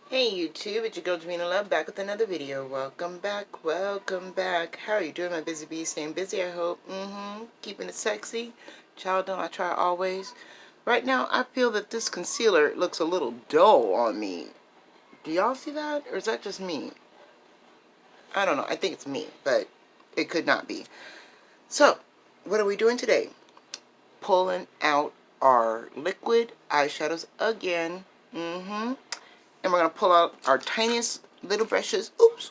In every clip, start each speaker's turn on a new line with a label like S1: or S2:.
S1: Hey YouTube, it's your girl Jamina Love back with another video. Welcome back, welcome back. How are you doing, my busy bee? Staying busy, I hope. Keeping it sexy. Child, don't I try always. Right now, I feel that this concealer looks a little dull on me. Do y'all see that? Or is that just me? I don't know. I think it's me, but it could not be. So, what are we doing today? Pulling out our liquid eyeshadows again. And we're going to pull out our tiniest little brushes. Oops.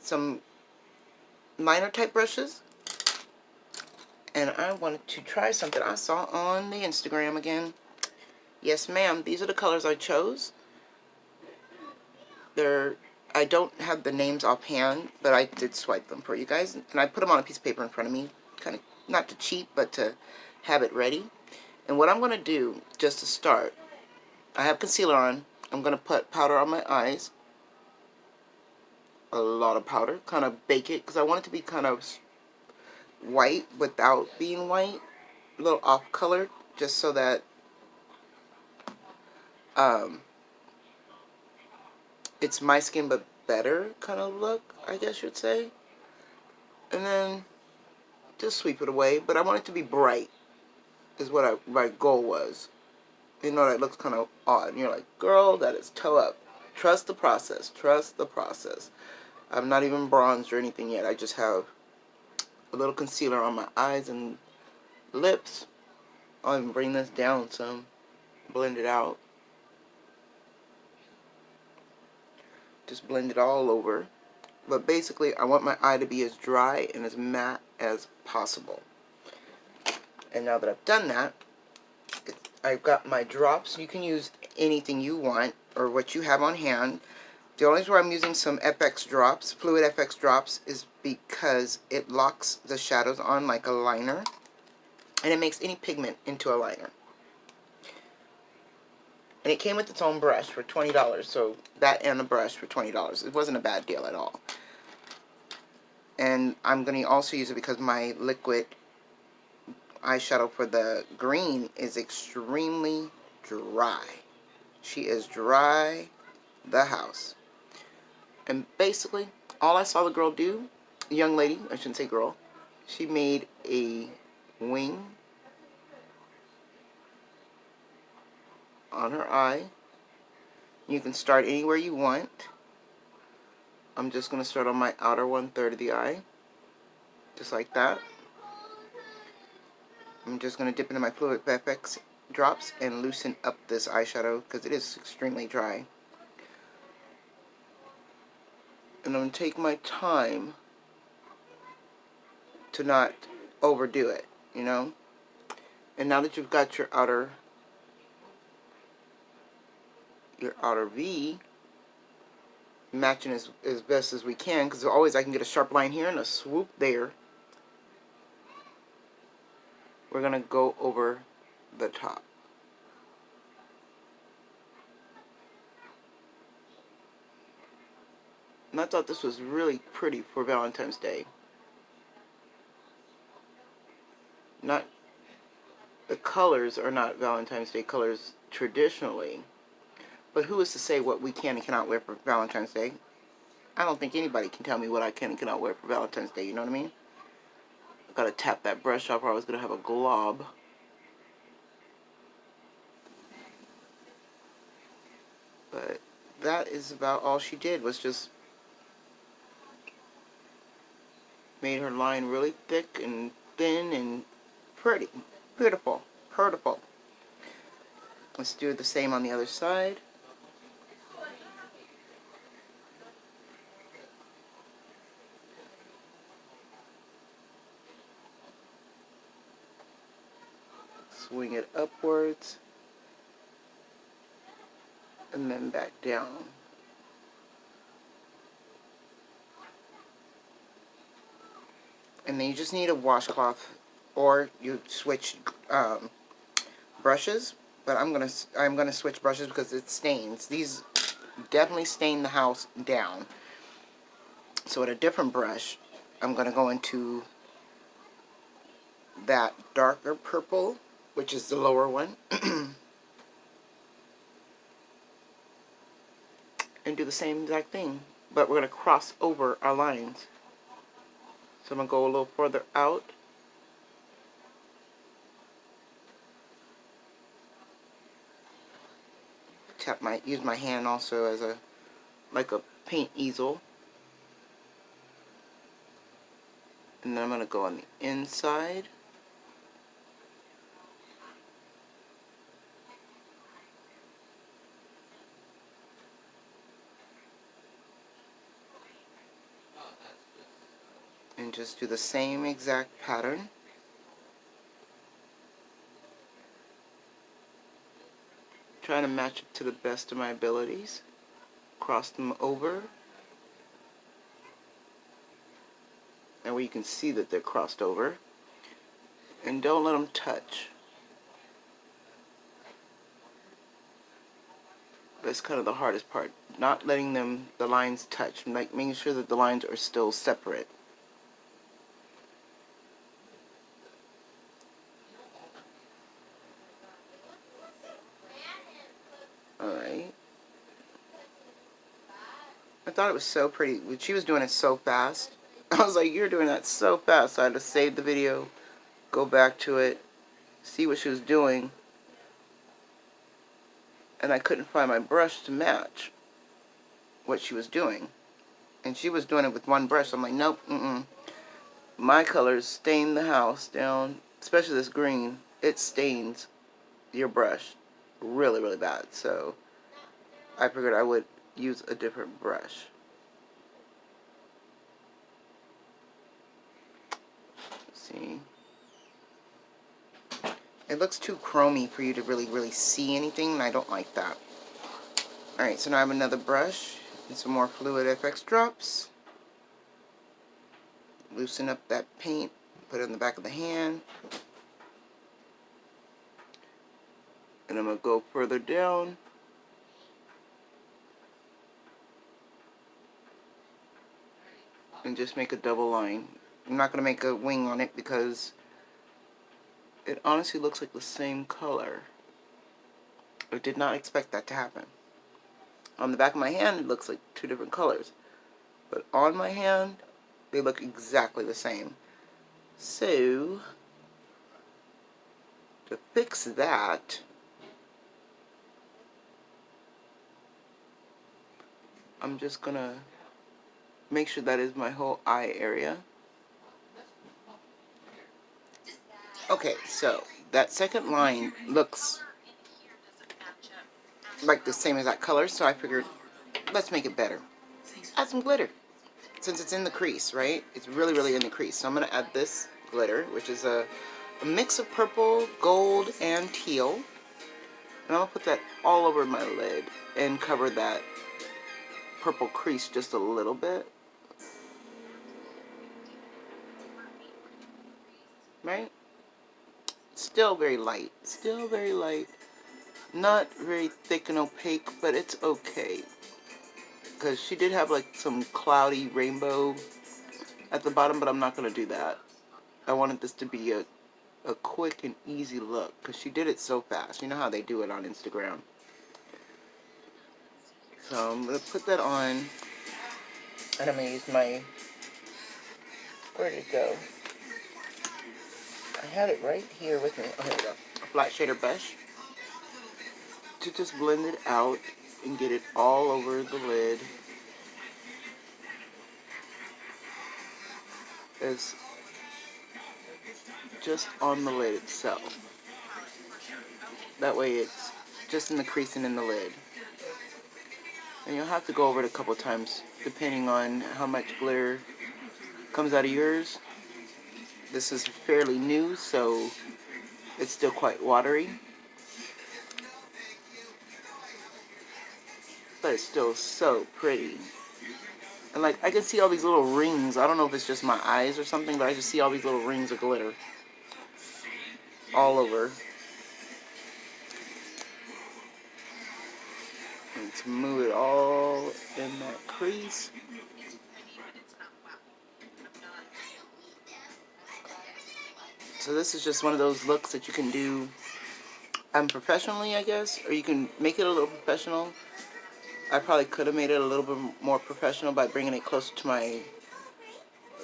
S1: Some liner type brushes. And I wanted to try something I saw on the Instagram again. Yes, ma'am. These are the colors I chose. I don't have the names offhand, but I did swipe them for you guys. And I put them on a piece of paper in front of me. Kind of, not to cheat, but to have it ready. And what I'm going to do, just to start, I have concealer on. I'm going to put powder on my eyes. A lot of powder. Kind of bake it, because I want it to be kind of white without being white. A little off colored, just so that it's my skin but better kind of look, I guess you'd say. And then just sweep it away. But I want it to be bright, is what my goal was. You know, that looks kind of odd. And you're like, girl, that is toe up. Trust the process. Trust the process. I'm not even bronzed or anything yet. I just have a little concealer on my eyes and lips. I'll even bring this down some. Blend it out. Just blend it all over. But basically, I want my eye to be as dry and as matte as possible. And now that I've done that, I've got my drops. You can use anything you want or what you have on hand. The only reason why I'm using some FX drops, Fluid FX drops, is because it locks the shadows on like a liner. And it makes any pigment into a liner. And it came with its own brush for $20. So that and a brush for $20. It wasn't a bad deal at all. And I'm going to also use it because my liquid eyeshadow for the green is extremely dry. She is dry the house. And basically, all I saw the girl do, young lady, I shouldn't say girl, she made a wing on her eye. You can start anywhere you want. I'm just going to start on my outer 1/3 of the eye. Just like that. I'm just going to dip into my Fluid FX drops and loosen up this eyeshadow because it is extremely dry. And I'm going to take my time to not overdo it, you know? And now that you've got your outer V matching as best as we can, because always I can get a sharp line here and a swoop there. We're going to go over the top. And I thought this was really pretty for Valentine's Day. Not, the colors are not Valentine's Day colors traditionally, but who is to say what we can and cannot wear for Valentine's Day? I don't think anybody can tell me what I can and cannot wear for Valentine's Day, you know what I mean? I gotta tap that brush off or I was gonna have a glob. But that is about all she did, was just made her line really thick and thin and pretty. Beautiful. Beautiful. Let's do the same on the other side. Swing it upwards. And then back down. And then you just need a washcloth, or you switch brushes. But I'm gonna switch brushes because it stains. These definitely stain the house down. So with a different brush, I'm gonna go into that darker purple, which is the lower one. and do the same exact thing, but we're going to cross over our lines. So I'm going to go a little further out. Use my hand also as like a paint easel. And then I'm going to go on the inside. And just do the same exact pattern. Trying to match it to the best of my abilities. Cross them over. And where you can see that they're crossed over. And don't let them touch. That's kind of the hardest part. Not letting the lines touch. Like making sure that the lines are still separate. Alright. I thought it was so pretty. She was doing it so fast. I was like, you're doing that so fast. So I had to save the video, go back to it, see what she was doing. And I couldn't find my brush to match what she was doing. And she was doing it with one brush. So I'm like, nope, My colors stain the house down, especially this green. It stains your brush really, really bad. So I figured I would use a different brush. Let's see. It looks too chromy for you to really see anything, and I don't like that. Alright, so now I have another brush and some more Fluid FX drops. Loosen up that paint, put it on the back of the hand. And I'm going to go further down. And just make a double line. I'm not going to make a wing on it because it honestly looks like the same color. I did not expect that to happen. On the back of my hand, it looks like two different colors. But on my hand, they look exactly the same. So, to fix that, I'm just going to make sure that is my whole eye area. Okay, so that second line looks like the same as that color, so I figured, let's make it better. Add some glitter. Since it's in the crease, right? It's really in the crease. So I'm going to add this glitter, which is a mix of purple, gold, and teal. And I'm going to put that all over my lid and cover that purple crease just a little bit. Right? Still very light. Still very light. Not very thick and opaque, but it's okay. Because she did have like some cloudy rainbow at the bottom, but I'm not going to do that. I wanted this to be a quick and easy look, because she did it so fast. You know how they do it on Instagram. So I'm going to put that on, and I'm going to use my, where did it go? I had it right here with me. Oh, here we go. A flat shader brush to just blend it out and get it all over the lid. As just on the lid itself. That way it's just in the crease and in the lid. And you'll have to go over it a couple times depending on how much glitter comes out of yours. This is fairly new, so it's still quite watery. But it's still so pretty. And like, I can see all these little rings. I don't know if it's just my eyes or something, but I just see all these little rings of glitter all over. Let's move it all in that crease. So this is just one of those looks that you can do professionally, I guess, or you can make it a little professional. I probably could have made it a little bit more professional by bringing it closer to my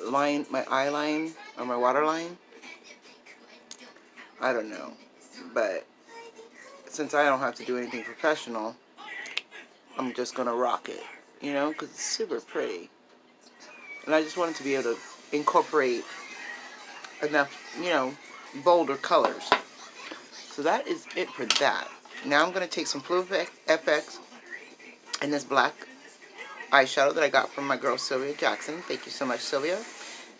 S1: line, my eye line, or my waterline. I don't know. But since I don't have to do anything professional, I'm just going to rock it, you know, because it's super pretty. And I just wanted to be able to incorporate enough, you know, bolder colors. So that is it for that. Now I'm going to take some Fluid FX and this black eyeshadow that I got from my girl Sylvia Jackson. Thank you so much, Sylvia.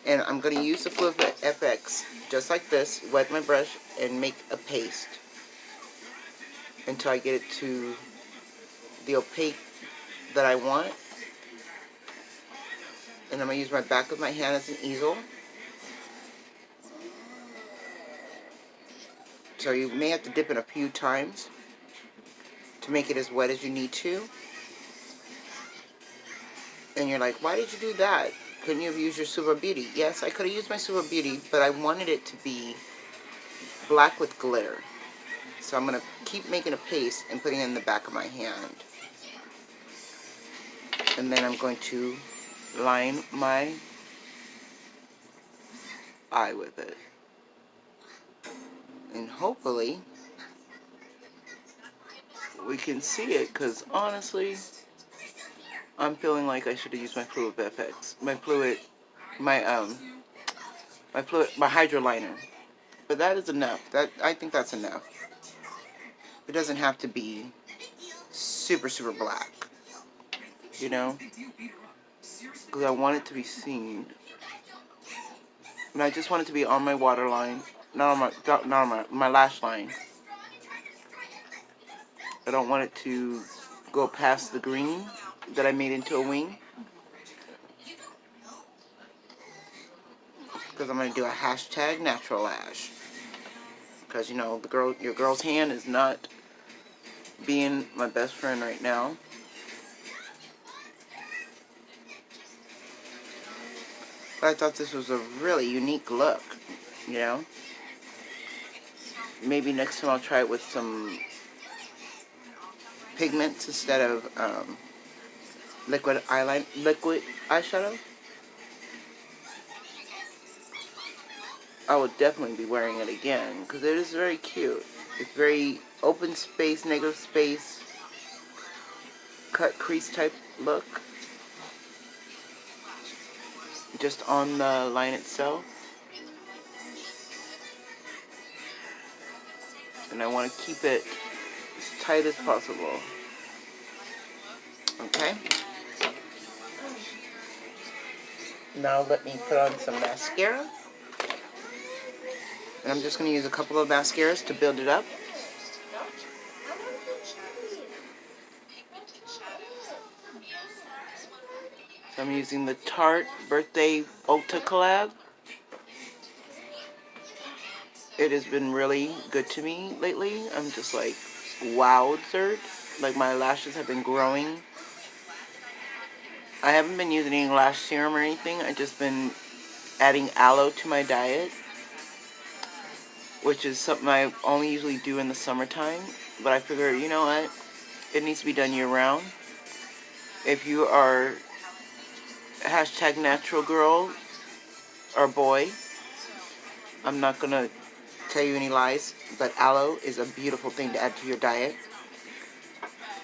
S1: And I'm going to use the Fluid FX just like this, wet my brush, and make a paste until I get it to the opaque that I want. And I'm going to use my back of my hand as an easel. So you may have to dip it a few times to make it as wet as you need to. And you're like, why did you do that? Couldn't you have used your Super Beauty? Yes, I could have used my Super Beauty, but I wanted it to be black with glitter. So I'm going to keep making a paste and putting it in the back of my hand. And then I'm going to line my eye with it. And hopefully we can see it, because honestly, I'm feeling like I should have used my Fluid FX. My Hydro Liner. But that is enough. I think that's enough. It doesn't have to be super, super black. You know? Because I want it to be seen. And I just want it to be on my waterline. Not on my lash line. I don't want it to go past the green that I made into a wing. Because I'm going to do a hashtag natural lash. Because, you know, your girl's hand is not being my best friend right now. But I thought this was a really unique look, you know. Maybe next time I'll try it with some pigments instead of liquid eyeshadow. I would definitely be wearing it again because it is very cute. It's very open space, negative space, cut crease type look. Just on the line itself. And I want to keep it as tight as possible. Okay. Now let me put on some mascara. And I'm just going to use a couple of mascaras to build it up. So I'm using the Tarte Birthday Ulta collab. It has been really good to me lately. I'm just like wowed. Like my lashes have been growing. I haven't been using any lash serum or anything. I've just been adding aloe to my diet, which is something I only usually do in the summertime. But I figure, you know what? It needs to be done year round. If you are hashtag natural girl or boy, I'm not going to tell you any lies, but aloe is a beautiful thing to add to your diet.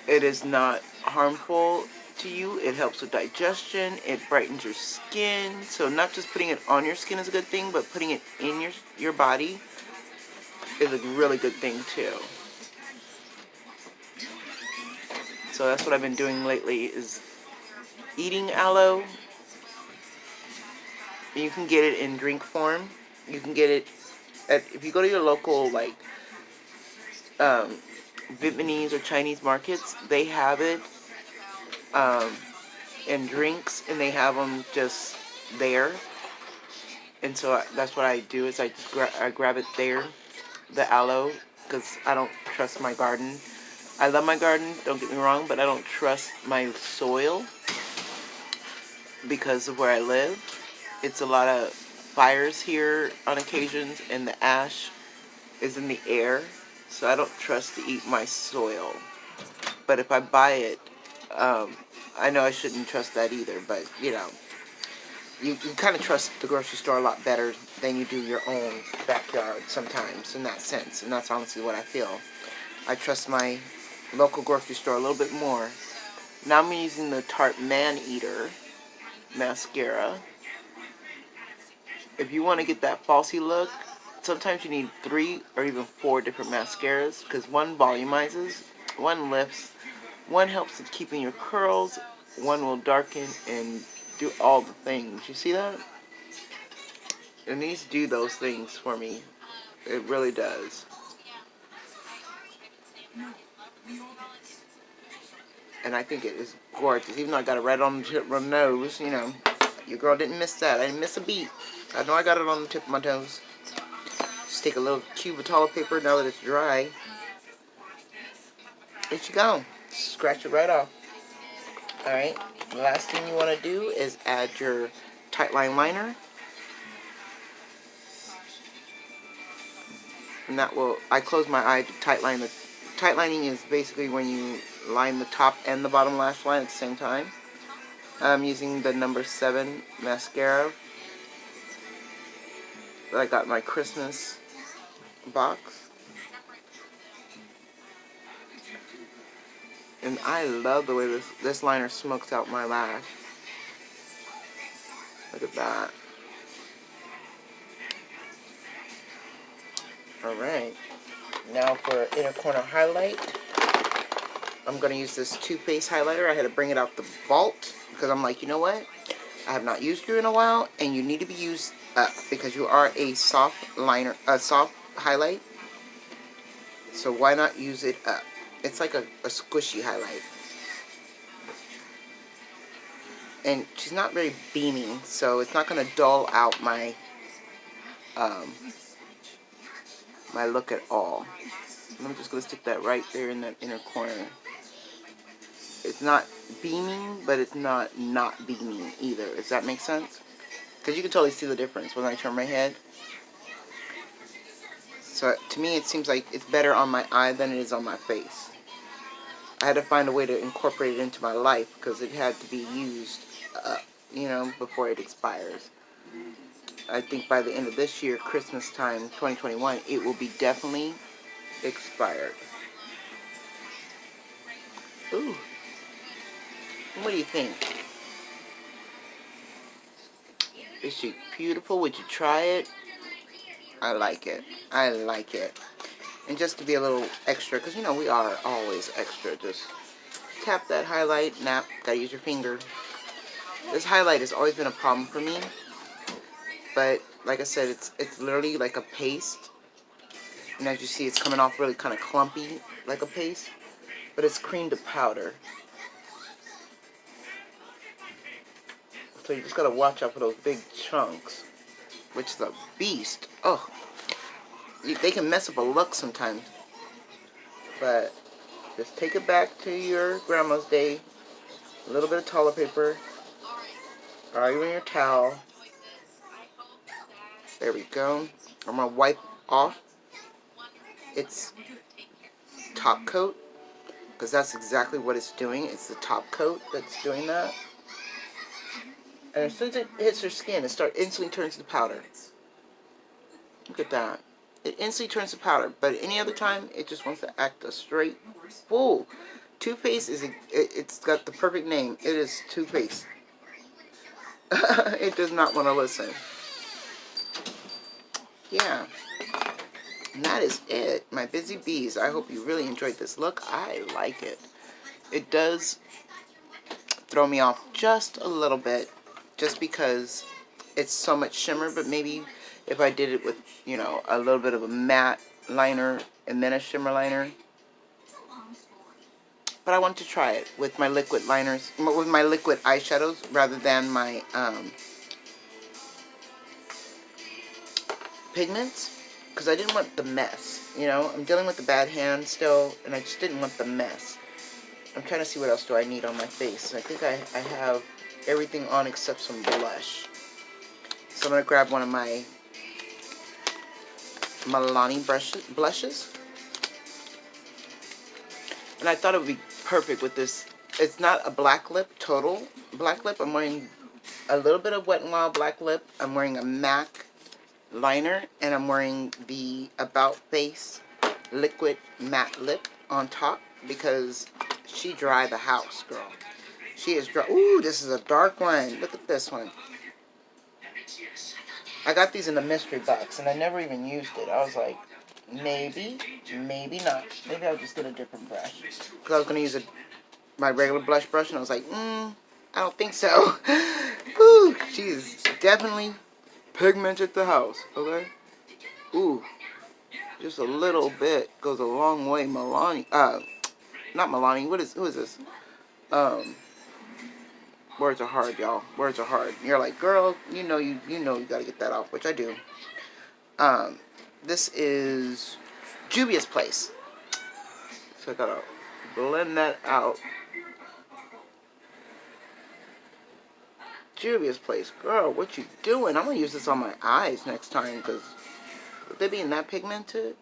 S1: It is not harmful to you. It helps with digestion. It brightens your skin. So not just putting it on your skin is a good thing, but putting it in your body is a really good thing too. So that's what I've been doing lately, is eating aloe. You can get it in drink form. You can get it if you go to your local like Vietnamese or Chinese markets. They have it in drinks, and they have them just there. And so that's what I do, is I just grab it there, the aloe, because I don't trust my garden. I love my garden, don't get me wrong, but I don't trust my soil because of where I live. It's a lot of fires here on occasions, and the ash is in the air, so I don't trust to eat my soil. But if I buy it I know I shouldn't trust that either, but, you know, you kind of trust the grocery store a lot better than you do your own backyard sometimes, in that sense. And that's honestly what I feel. I trust my local grocery store a little bit more. Now I'm using the Tarte Man Eater mascara. If you want to get that falsy look, sometimes you need 3 or even 4 different mascaras, because one volumizes, one lifts, one helps with keeping your curls, one will darken and do all the things. You see that? It needs to do those things for me. It really does. And I think it is gorgeous. Even though I got it right on the tip of my nose, you know, your girl didn't miss that. I didn't miss a beat. I know I got it on the tip of my nose. Just take a little cube of toilet paper now that it's dry. There you go. Scratch it right off. Alright. The last thing you want to do is add your tight line liner. And that will, I close my eye to tight line. The tight lining is basically when you line the top and the bottom lash line at the same time. I'm using the number 7 mascara that I got in my Christmas box. And I love the way this liner smokes out my lash. Look at that. Alright. Now for inner corner highlight. I'm going to use this Too Faced highlighter. I had to bring it out the vault because I'm like, you know what? I have not used you in a while, and you need to be used up because you are a soft liner, a soft highlight. So why not use it up? It's like a squishy highlight. And she's not very beaming, so it's not going to dull out my my look at all. And I'm just going to stick that right there in that inner corner. It's not beaming, but it's not beaming either. Does that make sense? Because you can totally see the difference when I turn my head. So to me, it seems like it's better on my eye than it is on my face. I had to find a way to incorporate it into my life because it had to be used, you know, before it expires. I think by the end of this year, Christmas time, 2021, it will be definitely expired. Ooh. What do you think? Is she beautiful? Would you try it? I like it. I like it. And just to be a little extra, because you know we are always extra, just tap that highlight. Nah, gotta use your finger. This highlight has always been a problem for me. But like I said, it's literally like a paste. And as you see, it's coming off really kind of clumpy, like a paste. But it's cream to powder. So you just gotta watch out for those big chunks, which is a beast. Oh, they can mess up a look sometimes. But just take it back to your grandma's day. A little bit of toilet paper, or even your towel. There we go. I'm gonna wipe off its top coat, because that's exactly what it's doing. It's the top coat that's doing that. And as soon as it hits your skin, it instantly turns to powder. Look at that. It instantly turns to powder. But any other time, it just wants to act a straight fool. Too Faced is it's got the perfect name. It is Too Faced. It does not want to listen. Yeah. And that is it. My busy bees. I hope you really enjoyed this look. I like it. It does throw me off just a little bit, just because it's so much shimmer. But maybe if I did it with, you know, a little bit of a matte liner and then a shimmer liner. But I want to try it with my liquid liners, with my liquid eyeshadows, rather than my pigments, because I didn't want the mess. You know, I'm dealing with the bad hand still, and I just didn't want the mess. I'm trying to see what else do I need on my face. I think I have everything on except some blush. So I'm going to grab one of my Milani blushes. And I thought it would be perfect with this It's not a black lip, total black lip. I'm wearing a little bit of Wet n Wild black lip. I'm wearing a MAC liner, and I'm wearing the About Face liquid matte lip on top because she dry the house, girl. She is dry. Ooh, this is a dark one. Look at this one. I got these in the mystery box, and I never even used it. I was like, maybe, maybe not. Maybe I'll just get a different brush. Because I was going to use my regular blush brush, and I was like, I don't think so. Ooh, she is definitely pigmented the house, okay? Ooh, just a little bit goes a long way. Milani, not Milani, who is this? Words are hard, y'all. Words are hard. You're like, girl, you know you gotta get that off, which I do. This is Juvia's Place. So I gotta blend that out. Juvia's Place, girl, what you doing? I'm gonna use this on my eyes next time because with they being that pigmented,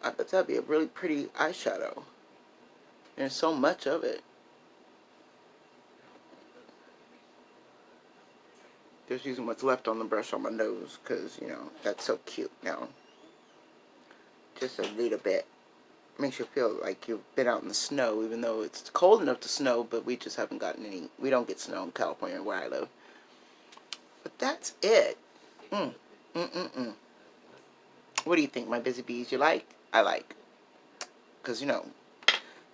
S1: I bet that'd be a really pretty eyeshadow. And there's so much of it. Just using what's left on the brush on my nose because, you know, that's so cute now. Just a little bit. Makes you feel like you've been out in the snow, even though it's cold enough to snow, but we just haven't gotten any. We don't get snow in California where I live. But that's it. What do you think, my busy bees? You like? I like. Because, you know,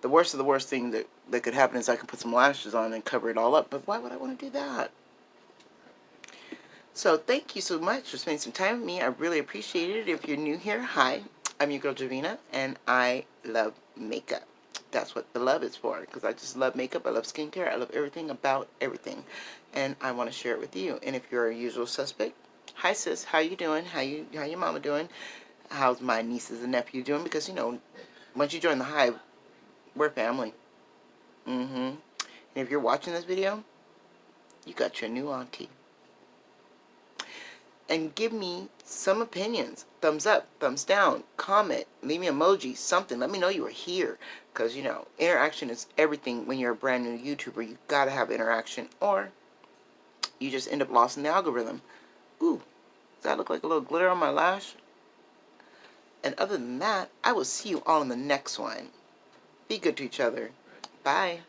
S1: the worst of the worst thing that could happen is I could put some lashes on and cover it all up. But why would I want to do that? So thank you so much for spending some time with me. I really appreciate it. If you're new here, hi. I'm your girl Javina, and I love makeup. That's what the love is for, because I just love makeup. I love skincare. I love everything about everything, and I want to share it with you. And if you're a usual suspect, hi sis, how you doing? How your mama doing? How's my nieces and nephew doing? Because, you know, once you join the hive, we're family. And if you're watching this video, you got your new auntie. And give me some opinions. Thumbs up, thumbs down, comment, leave me emoji, something. Let me know you were here. Because, you know, interaction is everything when you're a brand new YouTuber. You got to have interaction, or you just end up lost in the algorithm. Ooh, does that look like a little glitter on my lash? And other than that, I will see you all in the next one. Be good to each other. Bye.